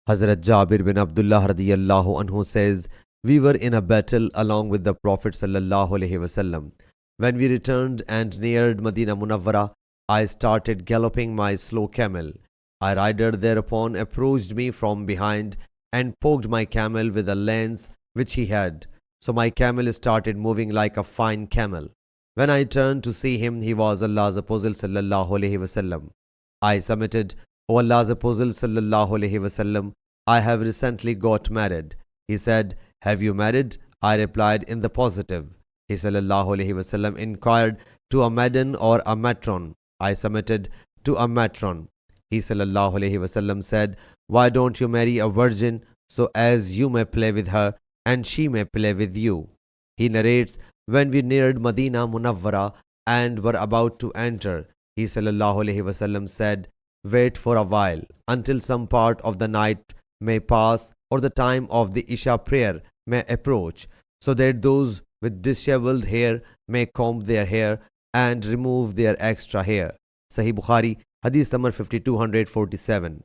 Hazrat Jabir bin Abdullah radiyallahu anhu says, we were in a battle along with the Prophet sallallahu alaihi wasallam. When we returned and neared Medina Munawwara, I started galloping my slow camel. A rider thereupon approached me from behind and poked my camel with a lance which he had. So my camel started moving like a fine camel. When I turned to see him, he was Allah's Apostle sallallahu alaihi wasallam. I submitted, O Allah's Apostle sallallahu alaihi wasallam, I have recently got married. He said, have you married? I replied in the positive. He sallallahu alaihi wasallam inquired, to a maiden or a matron? I submitted, to a matron. He sallallahu alaihi wasallam said, why don't you marry a virgin, so as you may play with her and she may play with you? He narrates, when we neared Medina Munawwara and were about to enter, he sallallahu alaihi wasallam said, wait for a while until some part of the night may pass or the time of the Isha prayer may approach, so that those with disheveled hair may comb their hair and remove their extra hair. Sahih Bukhari, Hadith number 5247.